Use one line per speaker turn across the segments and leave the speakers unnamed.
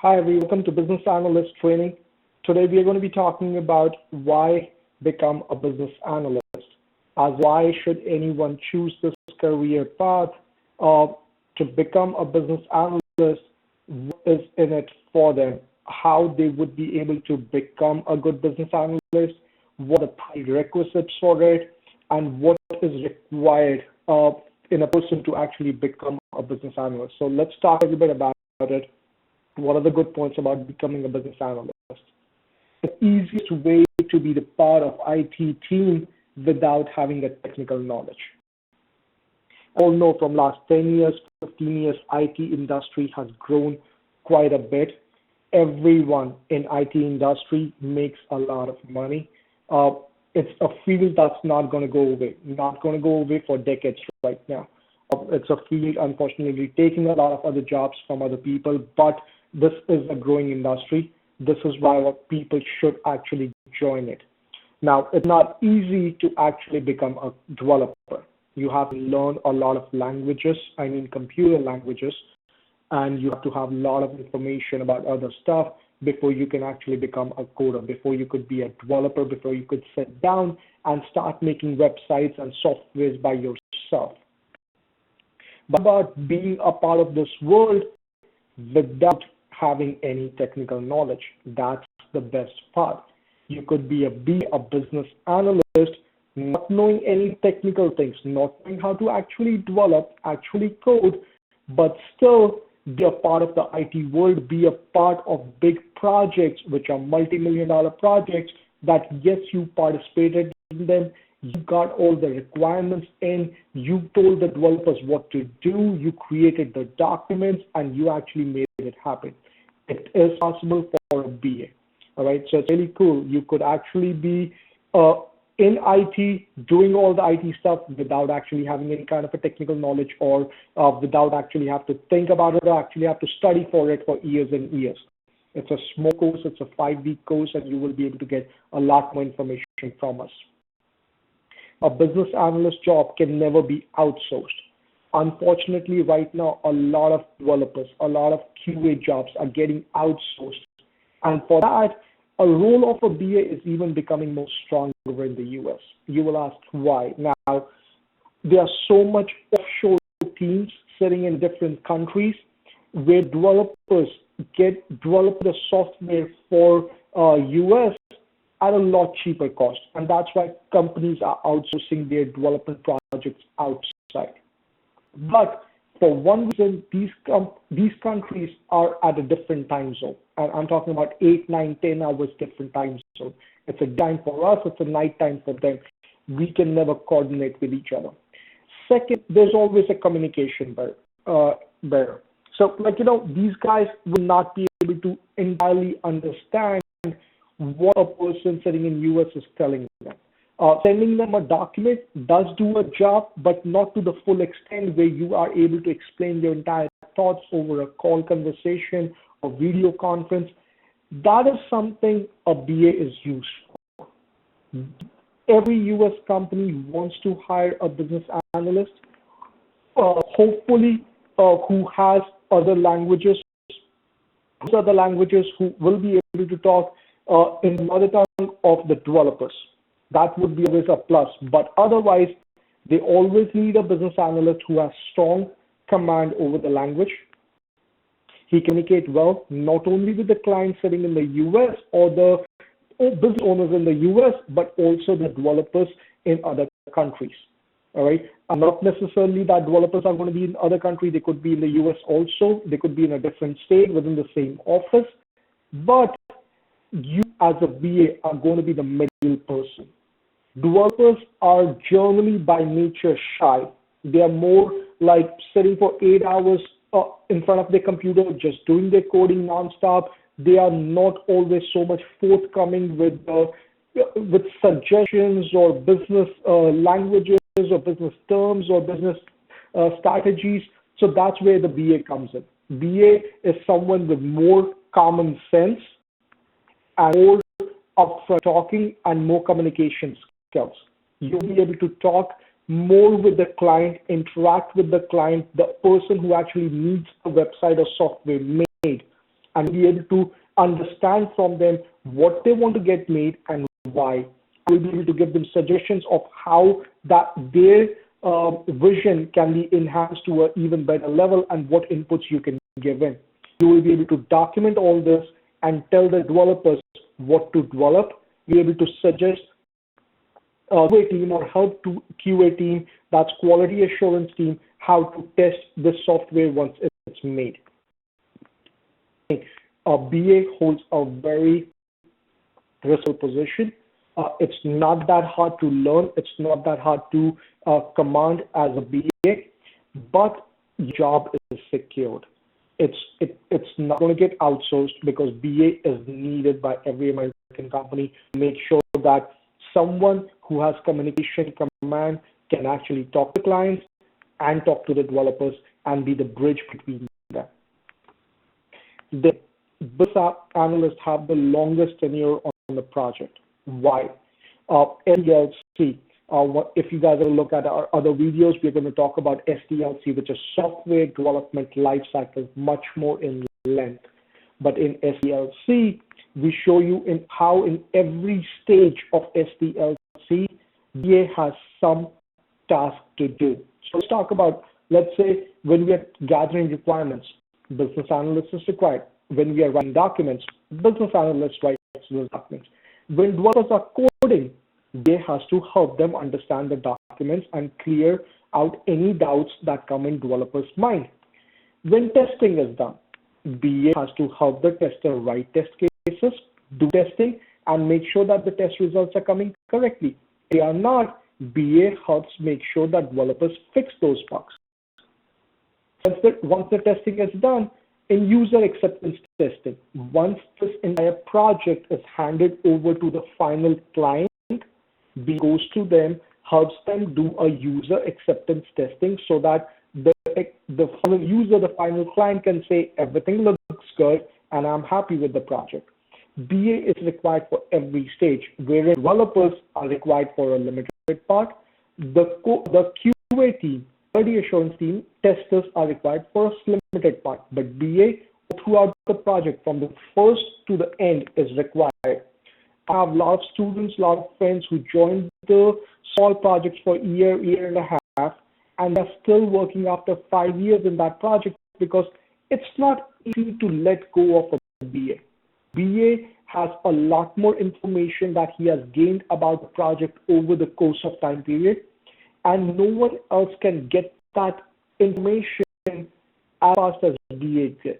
Hi, everyone. Welcome to Business Analyst Training. Today, we are going to be talking about why become a business analyst. As why should anyone choose this career path to become a business analyst? What is in it for them? How they would be able to become a good business analyst? What are the prerequisites for it? And what is required in a person to actually become a business analyst? So let's talk a little bit about it. What are the good points about becoming a business analyst? The easiest way to be the part of IT team without having a technical knowledge. All know from last 10 years, 15 years, IT industry has grown quite a bit. Everyone in IT industry makes a lot of money. It's a field that's not going to go away for decades right now. It's a field, unfortunately, taking a lot of other jobs from other people, but this is a growing industry. This is why people should actually join it. Now, it's not easy to actually become a developer. You have to learn a lot of languages, computer languages, and you have to have a lot of information about other stuff before you can actually become a coder, before you could be a developer, before you could sit down and start making websites and softwares by yourself. But about being a part of this world without having any technical knowledge, that's the best part. You could be a business analyst, not knowing any technical things, not knowing how to actually develop, actually code, but still be a part of the IT world, be a part of big projects, which are multi-million-dollar projects that, yes, you participated in them, you got all the requirements in, you told the developers what to do, you created the documents, and you actually made it happen. It is possible for a BA. All right, so it's really cool. You could actually be in IT, doing all the IT stuff without actually having any kind of a technical knowledge or without actually have to think about it or actually have to study for it for years and years. It's a small course, it's a 5-week course, and you will be able to get a lot more information from us. A business analyst job can never be outsourced. Unfortunately, right now, a lot of developers, a lot of QA jobs are getting outsourced. And for that, a role of a BA is even becoming more stronger in the US. You will ask why. Now, there are so much offshore teams sitting in different countries where developers develop the software for US at a lot cheaper cost. And that's why companies are outsourcing their development projects outside. But for one reason, these countries are at a different time zone. And I'm talking about 8, 9, 10 hours different time zone. It's a time for us, it's a night time for them. We can never coordinate with each other. Second, there's always a communication barrier. So, these guys will not be able to entirely understand what a person sitting in US is telling them. Sending them a document does do a job, but not to the full extent where you are able to explain your entire thoughts over a call conversation or video conference. That is something a BA is used for. Every US company wants to hire a business analyst, hopefully who has other languages, who will be able to talk in the mother tongue of the developers. That would be always a plus. But otherwise, they always need a business analyst who has strong command over the language. He communicates well, not only with the clients sitting in the US or the business owners in the US, but also the developers in other countries. All right. And not necessarily that developers are going to be in other countries. They could be in the US also. They could be in a different state within the same office. But you as a BA are going to be the middle person. Developers are generally by nature shy. They are more like sitting for 8 hours in front of their computer, just doing their coding nonstop. They are not always so much forthcoming with suggestions or business languages or business terms or business strategies. So that's where the BA comes in. BA is someone with more common sense and more upfront talking and more communication skills. You'll be able to talk more with the client, interact with the client, the person who actually needs a website or software made. and be able to understand from them what they want to get made and why. I will be able to give them suggestions of how that their vision can be enhanced to an even better level and what inputs you can give in. You will be able to document all this and tell the developers what to develop. Be able to suggest QA team or help to QA team, that's quality assurance team, how to test the software once it's made. A BA holds a very versatile position. It's not that hard to learn. It's not that hard to command as a BA, but your job is secured. It's not going to get outsourced because BA is needed by every American company to make sure that someone who has communication command can actually talk to clients and talk to the developers and be the bridge between them. The business analysts have the longest tenure on the project. Why? SDLC. If you guys will look at our other videos, we're going to talk about SDLC, which is Software Development Lifecycle, much more in length. But in SDLC, we show you in how in every stage of SDLC, BA has some task to do. So let's talk about, let's say, when we are gathering requirements, business analyst is required. When we are writing documents, business analyst writes those documents. When developers are coding, BA has to help them understand the documents and clear out any doubts that come in developers' mind. When testing is done, BA has to help the tester write test cases, do testing, and make sure that the test results are coming correctly. If they are not, BA helps make sure that developers fix those bugs. Once the testing is done, in user acceptance testing, once this entire project is handed over to the final client, BA goes to them, helps them do a user acceptance testing so that the final user, the final client can say everything looks good and I'm happy with the project. BA is required for every stage, whereas developers are required for a limited part. The QA team, quality assurance team, testers are required for a limited part, but BA throughout the project from the first to the end is required. I have a lot of students, a lot of friends who joined the small projects for a year and a half, and they're still working after 5 years in that project because it's not easy to let go of a BA. BA has a lot more information that he has gained about the project over the course of time period, and no one else can get that information as fast as BA did.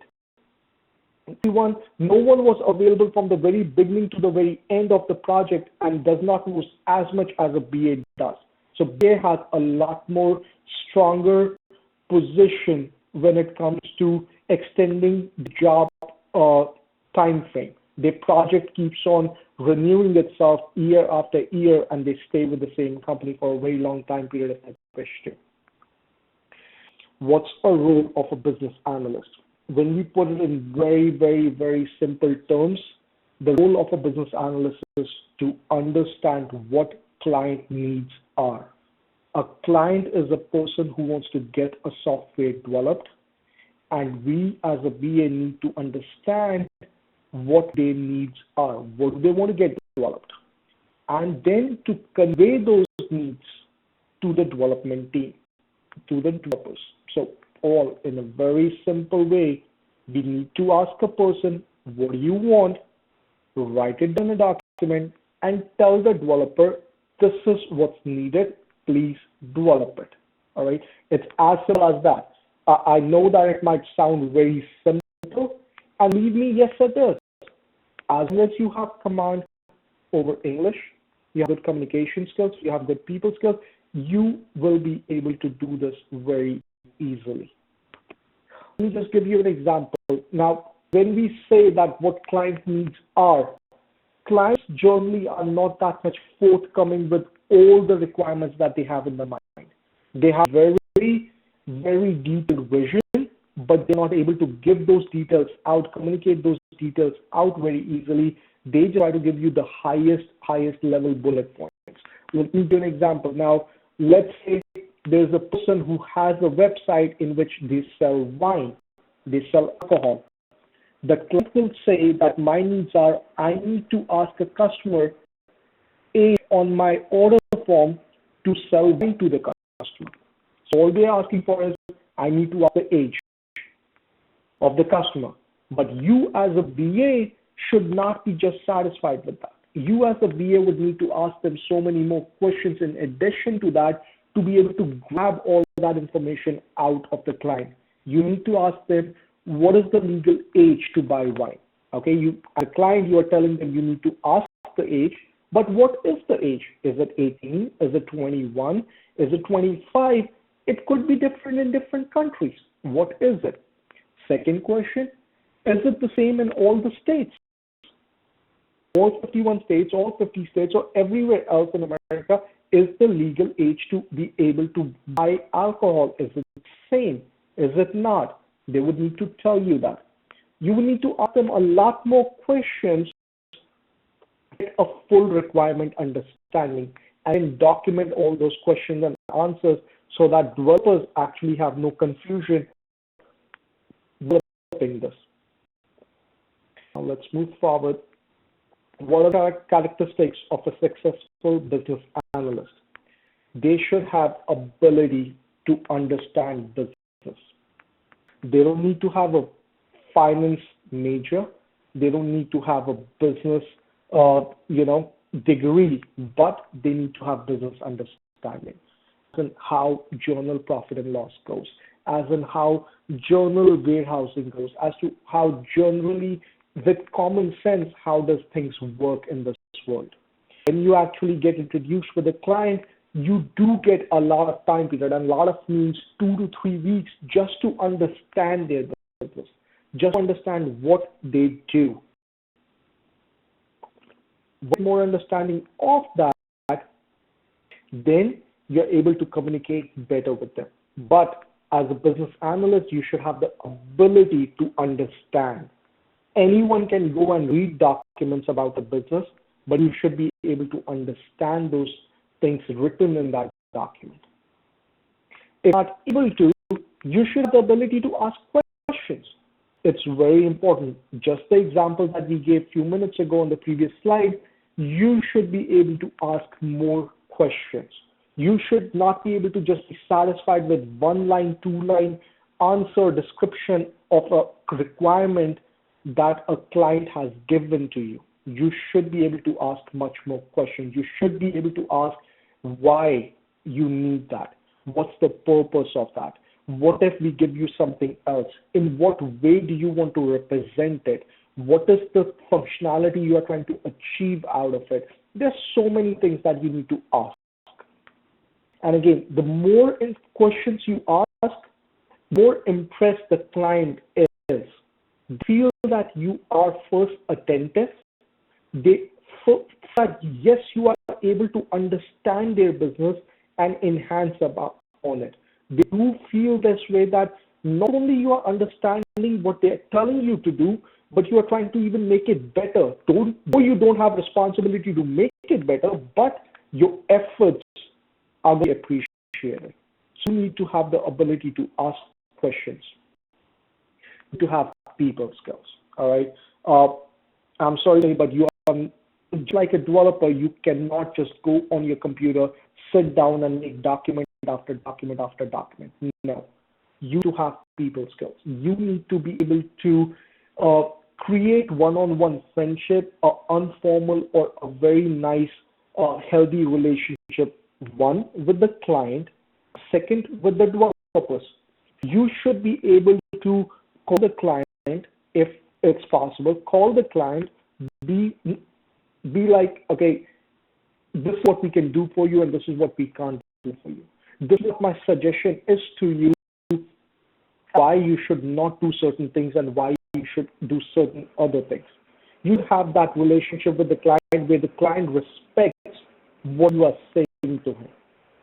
No one was available from the very beginning to the very end of the project and does not know as much as a BA does. So BA has a lot more stronger position when it comes to extending the job time frame. Their project keeps on renewing itself year after year, and they stay with the same company for a very long time period if they wish to. What's a role of a business analyst? When we put it in very, very, very simple terms, the role of a business analyst is to understand what client needs are. A client is a person who wants to get a software developed, and we as a BA need to understand what their needs are, what do they want to get developed, and then to convey those needs to the development team, to the developers. So all in a very simple way, we need to ask a person, what do you want? Write it down in a document and tell the developer, this is what's needed, please develop it. All right, it's as simple as that. I know that it might sound very simple, and believe me, yes it is. As long as you have command over English, you have good communication skills, you have good people skills, you will be able to do this very easily. Let me just give you an example. Now, when we say that what client needs are, clients generally are not that much forthcoming with all the requirements that they have in their mind. They have very, very detailed vision, but they're not able to give those details out, communicate those details out very easily. They try to give you the highest level bullet points. Let me give you an example. Now, let's say there's a person who has a website in which they sell wine, they sell alcohol. The client will say that my needs are, I need to ask a customer age on my order form to sell wine to the customer. So all they're asking for is, I need to ask the age of the customer. But you as a VA should not be just satisfied with that. You as a VA would need to ask them so many more questions in addition to that to be able to grab all that information out of the client. You need to ask them, what is the legal age to buy wine? Okay, as a client, you are telling them you need to ask the age, but what is the age? Is it 18? Is it 21? Is it 25? It could be different in different countries. What is it? Second question, is it the same in all the states? All 51 states, all 50 states, or everywhere else in America, is the legal age to be able to buy alcohol? Is it the same? Is it not? They would need to tell you that. You will need to ask them a lot more questions to get a full requirement understanding and document all those questions and answers so that developers actually have no confusion developing this. Now let's move forward. What are the characteristics of a successful business analyst? They should have ability to understand business. They don't need to have a finance major. They don't need to have a business, degree, but they need to have business understanding. As in how journal profit and loss goes, as in how journal warehousing goes, as to how generally, with common sense, how does things work in this world. When you actually get introduced with a client, you do get a lot of time period, and a lot of means 2 to 3 weeks just to understand their business, just to understand what they do. With more understanding of that, then you're able to communicate better with them. But as a business analyst, you should have the ability to understand. Anyone can go and read documents about the business, but you should be able to understand those things written in that document. If not able to, you should have the ability to ask questions. It's very important. Just the example that we gave a few minutes ago on the previous slide, you should be able to ask more questions. You should not be able to just be satisfied with 1 line, 2 line answer description of a requirement that a client has given to you. You should be able to ask much more questions. You should be able to ask why you need that. What's the purpose of that? What if we give you something else? In what way do you want to represent it? What is the functionality you are trying to achieve out of it? There's so many things that you need to ask. And again, the more questions you ask, more impressed the client is. Feel that you are first attentive. They feel that yes, you are able to understand their business and enhance on it. They do feel this way that not only you are understanding what they're telling you to do, but you are trying to even make it better. Though you don't have responsibility to make it better, but your efforts are going to be appreciated. So you need to have the ability to ask questions, to have people skills. All right. I'm sorry, but you are just like a developer. You cannot just go on your computer, sit down, and make document after document after document. No, you need to have people skills. You need to be able to create one-on-one friendship, informal or a very nice, healthy relationship. One, with the client. Second, with the developers. You should be able to call the client if it's possible. Call the client. Be like, okay, this is what we can do for you, and this is what we can't do for you. This is what my suggestion is to you. Why you should not do certain things and why you should do certain other things. You have that relationship with the client where the client respects what you are saying to him,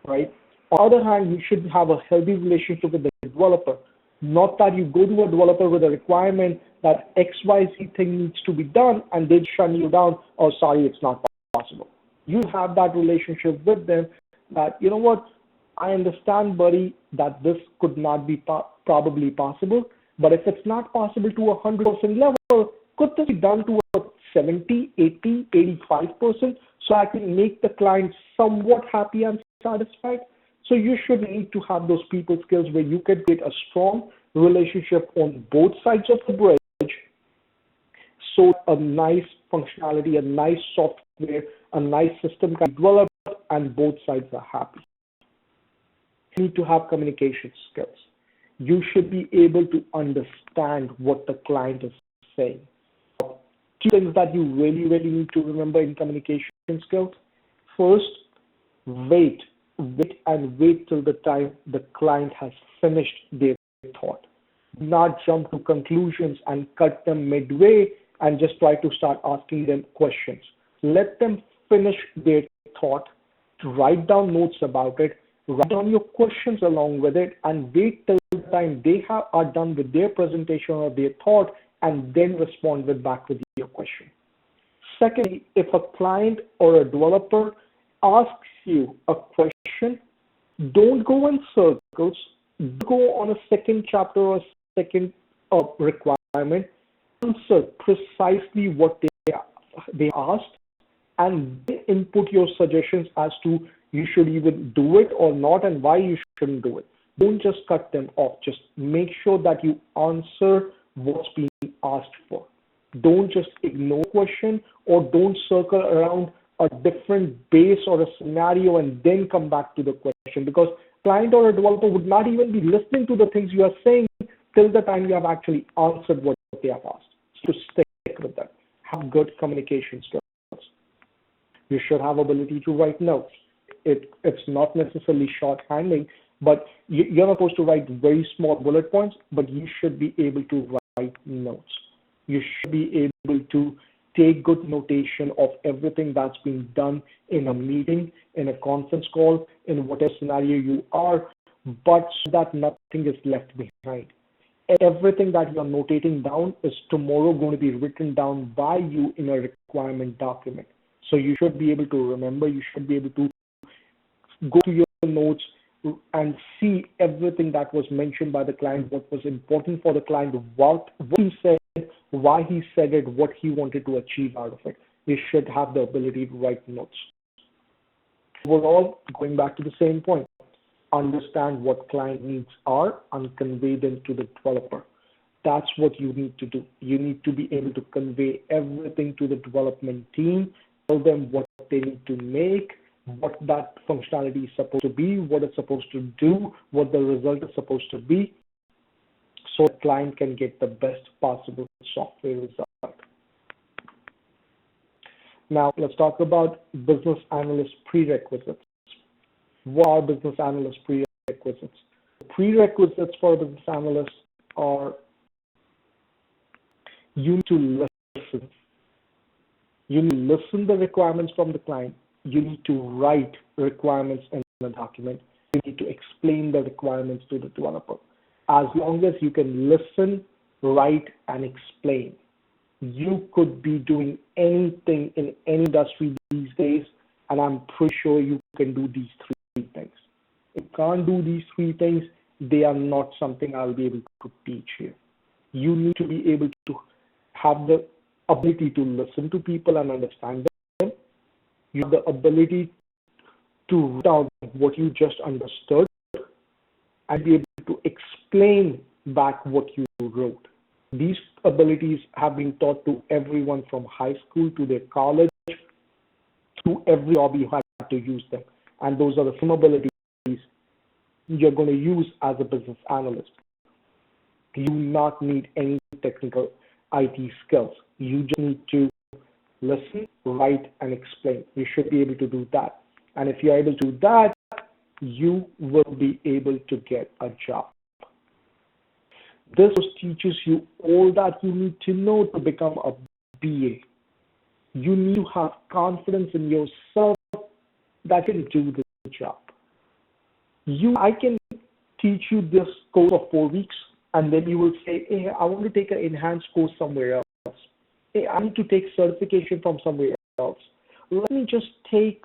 right? On the other hand, you should have a healthy relationship with the developer. Not that you go to a developer with a requirement that XYZ thing needs to be done and they shut you down, oh, sorry, it's not possible. You have that relationship with them that, you know what, I understand, buddy, that this could not be probably possible, But if it's not possible to 100% level, could this be done to a 70, 80, 85% so I can make the client somewhat happy and satisfied? So you should need to have those people skills where you can create a strong relationship on both sides of the bridge. So a nice functionality, a nice software, a nice system can be developed and both sides are happy. You need to have communication skills. You should be able to understand what the client is saying. Two things that you really, really need to remember in communication skills. First, wait till the time the client has finished their thought. Not jump to conclusions and cut them midway and just try to start asking them questions. Let them finish their thought, write down notes about it, write down your questions along with it, and wait till the time they are done with their presentation or their thought, and then respond back with your question. Secondly, if a client or a developer asks you a question, don't go in circles. Go on a second chapter or a second requirement. Answer precisely what they asked, and then input your suggestions as to you should even do it or not and why you shouldn't do it. Don't just cut them off. Just make sure that you answer what's being asked for. Don't just ignore the question or don't circle around a different base or a scenario and then come back to the question, because client or a developer would not even be listening to the things you are saying till the time you have actually answered what they have asked. So stick with that. Have good communication skills. You should have ability to write notes. It's not necessarily shorthanding, but you're not supposed to write very small bullet points, but you should be able to write notes. You should be able to take good notation of everything that's being done in a meeting, in a conference call, in whatever scenario you are, but so that nothing is left behind. Everything that you're notating down is tomorrow going to be written down by you in a requirement document. So you should be able to remember, you should be able to go to your notes and see everything that was mentioned by the client, what was important for the client, what he said, why he said it, what he wanted to achieve out of it. You should have the ability to write notes. Overall, going back to the same point, understand what client needs are and convey them to the developer. That's what you need to do. You need to be able to convey everything to the development team, tell them what they need to make, what that functionality is supposed to be, what it's supposed to do, what the result is supposed to be, so the client can get the best possible software result. Now, let's talk about business analyst prerequisites. What are business analyst prerequisites? Prerequisites for a business analyst are you need to listen. You need to listen the requirements from the client. You need to write requirements in the document. You need to explain the requirements to the developer. As long as you can listen, write, and explain, you could be doing anything in any industry these days, and I'm pretty sure you can do these three things. If you can't do these three things, they are not something I'll be able to teach you. You need to be able to have the ability to listen to people and understand them. You have the ability to write down what you just understood and be able to explain back what you wrote. These abilities have been taught to everyone from high school to their college, to every job you have to use them. And those are the same abilities you're going to use as a business analyst. You do not need any technical IT skills. You just need to listen, write, and explain. You should be able to do that. And if you're able to do that, you will be able to get a job. This teaches you all that you need to know to become a BA. You need to have confidence in yourself that you can do the job. I can teach you this course of 4 weeks, and then you will say, hey, I want to take an enhanced course somewhere else. Hey, I need to take certification from somewhere else. Let me just take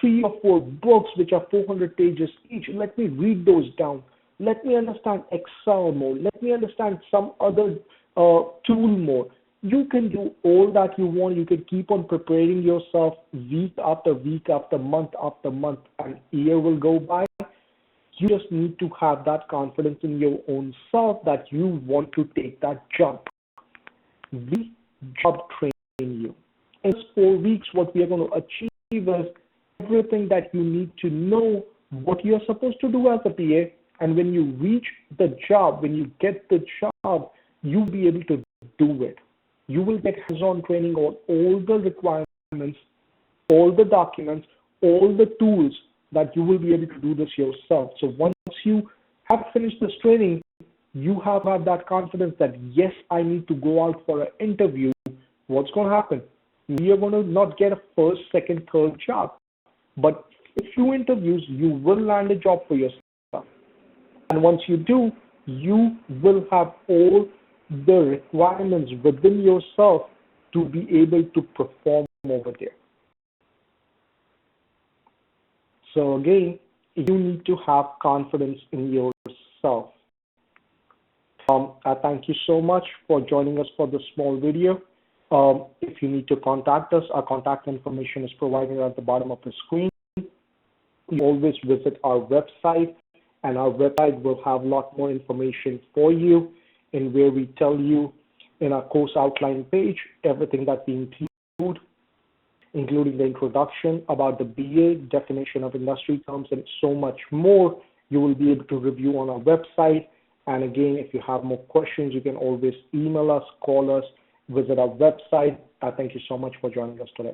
3 or 4 books which are 400 pages each. Let me read those down Let me understand Excel more. Let me understand some other tool more. You can do all that you want. You can keep on preparing yourself week after week after month, and year will go by. You just need to have that confidence in your own self that you want to take that jump. We job train you. In 4 weeks, what we are going to achieve is everything that you need to know what you're supposed to do as a PA. And when you reach the job, when you get the job, you'll be able to do it. You will get hands-on training on all the requirements, all the documents, all the tools that you will be able to do this yourself. So once you have finished this training, you have that confidence that, yes, I need to go out for an interview. What's going to happen? You're going to not get a first, second, third job. But in a few interviews, you will land a job for yourself. And once you do, you will have all the requirements within yourself to be able to perform over there. So again, you need to have confidence in yourself. I thank you so much for joining us for this small video. If you need to contact us, our contact information is provided at the bottom of the screen. You always visit our website, and our website will have a lot more information for you, in where we tell you in our course outline page everything that we include, including the introduction about the BA, definition of industry terms, and so much more. You will be able to review on our website. And again, if you have more questions, you can always email us, call us, visit our website. I thank you so much for joining us today.